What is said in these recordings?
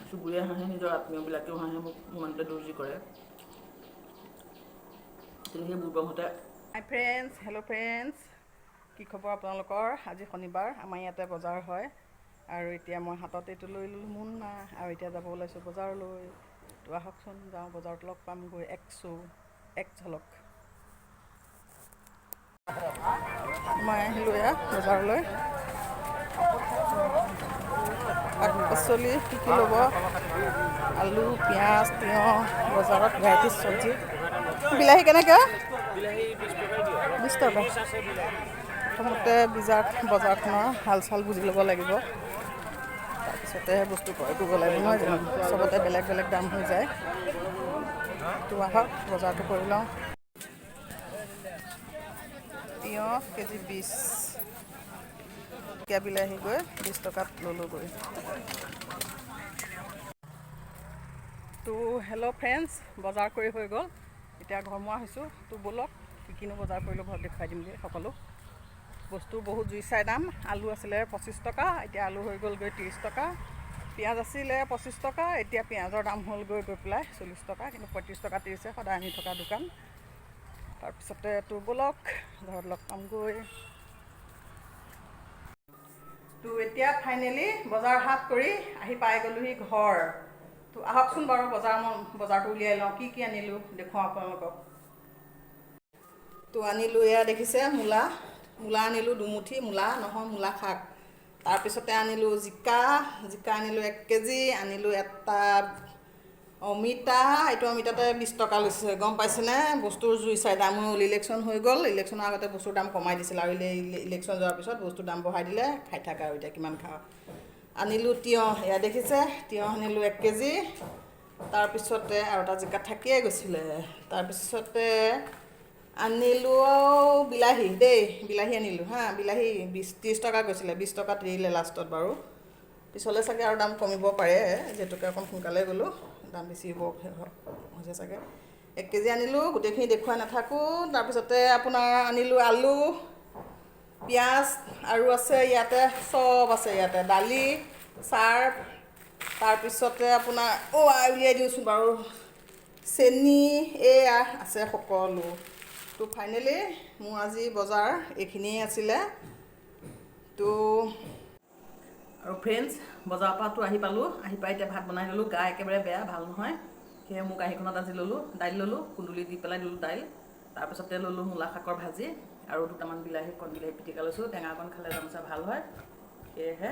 চুবুৰীয়া হাঁহে নিজৰ আত্মীয়বিলাকেও হাঁহে মোক ইমানতে দৰ্জি কৰে। কিন্তু সেই বুৰ্বকহঁতে হাই ফ্ৰেণ্ডছ, হেল্ল' ফ্ৰেণ্ডছ, কি খবৰ আপোনালোকৰ? আজি শনিবাৰ, আমাৰ ইয়াতে বজাৰ হয় আৰু এতিয়া মই হাতত এইটো লৈ ল'লোঁ মুন্না আৰু এতিয়া যাব ওলাইছোঁ বজাৰলৈ। তো আহকচোন যাওঁ, বজাৰত লগ পামগৈ। এক ঝলক মই আহিলোঁ এয়া বজাৰলৈ। শাক পাচলি কি কি ল'ব? আলু, পিঁয়াজ, তিয়ঁহ, বজাৰত ভেৰাইটিজ চব্জি। বিলাহী কেনেকৈ? 20 টকা। প্ৰথমতে বজাৰখনৰ হাল চাল বুজি ল'ব লাগিব, তাৰপিছতেহে বস্তু ক্ৰয় কৰিব লাগিব, নহয় জানো? চবতে বেলেগ বেলেগ দাম হৈ যায়। তো আহক বজাৰটো কৰি লওঁ। তিয়ঁহ কেজি 20, বিলাহী গৈ 20 টকাত ল'লোগৈ। তো হেল্ল' ফ্ৰেণ্ডছ, বজাৰ কৰি হৈ গ'ল, এতিয়া ঘৰমুৱা হৈছোঁ। তো ব'লক কি কিনো বজাৰ কৰিলোঁ ঘৰত দেখুৱাই দিমগৈ সকলো বস্তু। বহুত জুই চাই দাম। আলু আছিলে 25 টকা, এতিয়া আলু হৈ গ'লগৈ 30 টকা। পিঁয়াজ আছিলে 25 টকা, এতিয়া পিঁয়াজৰ দাম হ'লগৈ গৈ পেলাই 40 টকা, কিন্তু 35 টকা ত্ৰিছে সদায় আনি থকা দোকান। তাৰপিছতে তো ব'লক ঘৰত লগ পামগৈ। তো এতিয়া ফাইনেলি বজাৰ হাট কৰি আহি পাই গ'লোহি ঘৰ। তো আহকচোন বাৰু বজাৰটো উলিয়াই লওঁ, কি কি আনিলোঁ দেখুৱাওঁ আপোনালোকক। তো আনিলোঁ, এয়া দেখিছে মূলা আনিলোঁ দুমুঠি, মূলা শাক। তাৰপিছতে আনিলোঁ জিকা আনিলোঁ 1 কেজি, আনিলোঁ এটা অমিতা, এইটো অমিতাতে 20 টকা লৈছে, গম পাইছেনে? বস্তুৰ জুই চাই দাম হ'ল। ইলেকশ্যন হৈ গ'ল, ইলেকশ্যনৰ আগতে বস্তুৰ দাম কমাই দিছিল আৰু ইলেকশ্যন যোৱাৰ পিছত বস্তুৰ দাম বঢ়াই দিলে। খাই থাক আৰু এতিয়া কিমান খাওঁ। আনিলোঁ তিয়ঁহ, এয়া দেখিছে তিয়ঁহ আনিলোঁ 1 কেজি। তাৰপিছতে আৰু এটা জিকা থাকিয়ে গৈছিলে। তাৰপিছতে আনিলোঁ বিলাহী আনিলোঁ বিলাহী 30 টকা গৈছিলে, 20 টকাত এৰিলে লাষ্টত বাৰু। পিছলৈ চাগে আৰু দাম কমিব পাৰে, যিহেতুকে অকণ সোনকালে গ'লোঁ, দাম বেছি হ'ব হৈছে চাগে। 1 কেজি আনিলোঁ, গোটেইখিনি দেখুৱাই নাথাকোঁ। তাৰপিছতে আপোনাৰ আনিলোঁ আলু, পিঁয়াজ আৰু আছে ইয়াতে, চব আছে ইয়াতে, দালি, চাৰ্ফ, তাৰপিছতে আপোনাৰ উলিয়াই দিওঁচোন বাৰু, চেনি, এয়া আছে সকলো। তো ফাইনেলি মোৰ আজি বজাৰ এইখিনিয়ে আছিলে। তো আৰু ফ্ৰেণ্ডছ, বজাৰৰ পৰাতো আহি পালোঁ, আহি পাই এতিয়া ভাত বনাই ল'লোঁ। গা একেবাৰে বেয়া, ভাল নহয়, সেয়ে মোৰ কাঁহীখনত আজি দাইল ল'লোঁ, কুন্দুলি দি পেলাই ল'লোঁ দাইল। তাৰপিছতে ল'লোঁ মূলা শাকৰ ভাজি আৰু দুটামান কণ বিলাহী পিটিকা লৈছোঁ। টেঙা অকণ খালে জানোচা ভাল হয়, সেয়েহে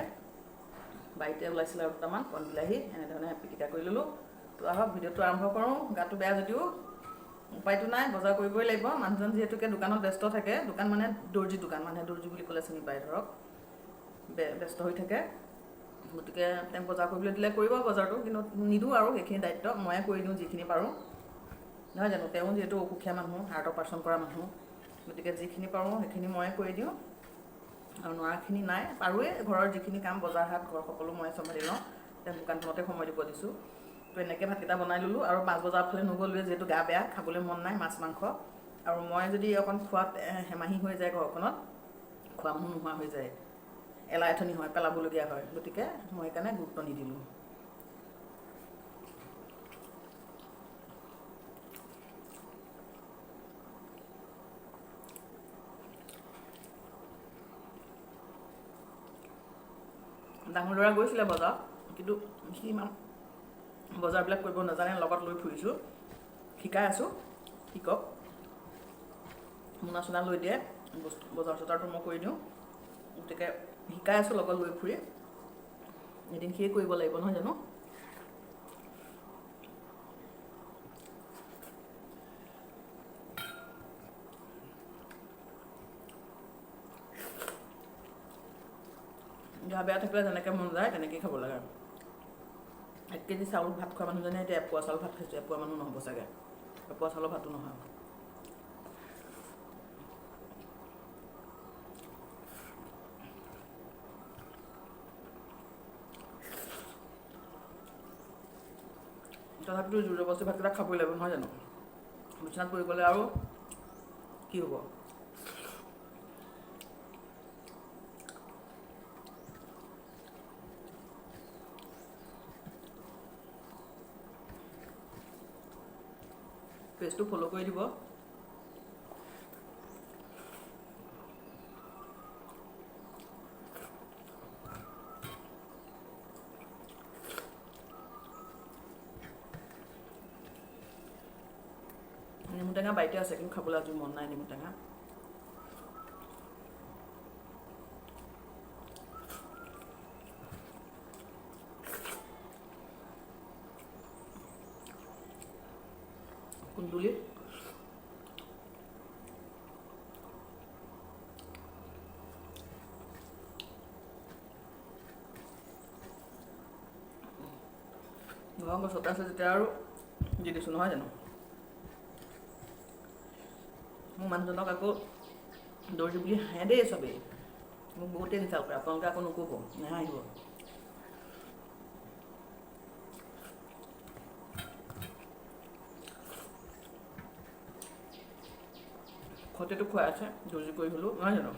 বাৰীতে ওলাইছিলে আৰু দুটামান কণ বিলাহী, এনেধৰণে পিটিকা কৰি ল'লোঁ। তো আহক ভিডিঅ'টো আৰম্ভ কৰোঁ। গাটো বেয়া যদিও উপায়টো নাই, বজাৰ কৰিবই লাগিব। মানুহজন যিহেতুকে দোকানত ব্যস্ত থাকে, দোকান মানে দৰ্জি দোকান, মানুহে দৰ্জি বুলি ক'লে চিনি পায় ধৰক, ব্যস্ত হৈ থাকে, গতিকে তেওঁক বজাৰ কৰিবলৈ দিলে কৰিব বজাৰটো, কিন্তু নিদিওঁ আৰু সেইখিনি দায়িত্ব ময়ে কৰি দিওঁ যিখিনি পাৰোঁ, নহয় জানো? তেওঁ যিহেতু অসুখীয়া মানুহ, হাৰ্ট অপাৰেশ্যন কৰা মানুহ, গতিকে যিখিনি পাৰোঁ সেইখিনি ময়ে কৰি দিওঁ আৰু নোৱাৰাখিনি নাই, পাৰোঁৱে। ঘৰৰ যিখিনি কাম, বজাৰ হাট, ঘৰ সকলো মই চম্ভালি লওঁ, তেওঁ দোকানখনতে সময় দিব দিছোঁ। তো এনেকৈ ভাতকেইটা বনাই ল'লোঁ আৰু মাছ বজাৰৰ ফালে নগ'লোৱে, যিহেতু গা বেয়া, খাবলৈ মন নাই মাছ মাংস, আৰু মই যদি অকণ খোৱাত হেমাহি হৈ যায়, ঘৰখনত খোৱা মানুহ নোহোৱা হৈ যায়, এলা এথনি হয়, পেলাবলগীয়া হয়, গতিকে মই সেইকাৰণে গুৰুত্ব নিদিলোঁ। ডাঙৰ ল'ৰা গৈছিলে বজাৰত, কিন্তু সি ইমান বজাৰবিলাক কৰিব নাজানে, লগত লৈ ফুৰিছোঁ, শিকাই আছোঁ, শিকক। মোনা চোনা লৈ দিয়ে, বজাৰ চজাৰটো মই কৰি দিওঁ, গতিকে শিকাই আছোঁ লগত লৈ ফুৰি। এদিন সিয়ে কৰিব লাগিব, নহয় জানো? গা বেয়া থাকিলে যেনেকৈ মন যায় তেনেকেই খাব লাগে। 1 কেজি চাউল ভাত খোৱা মানুহজনে এতিয়া এপোৱা চাউল ভাত খাইছোঁ, এপোৱা মানুহ নহ'ব চাগে, এপোৱা চাউলৰ ভাতো নহয়। তথাপিতো জোৰ জবৰদস্তি ভাতকেইটা খাবই লাগিব, নহয় জানো? বিচনাত পৰি গ'লে আৰু কি হ'ব? পেজটো ফ'ল' কৰি দিব। নেমু টেঙা বাৰীতে আছে, কিন্তু খাবলৈ আজি মন নাই নেমু টেঙা। কুন্দুলি ঘৰৰ গছতে আছে যেতিয়া আৰু দি দিছোঁ, নহয় জানো? মোৰ মানুহজনক আকৌ দৰ্জী বুলি হাঁহে দেই চবেই, মোক বহুতেই ইনচাল্ট কৰে। আপোনালোকে আকৌ নক'ব, নাহাঁহিব। খতেটো খুৱাই আছে দৰ্জী কৰি হ'লেও, নহয় জানো?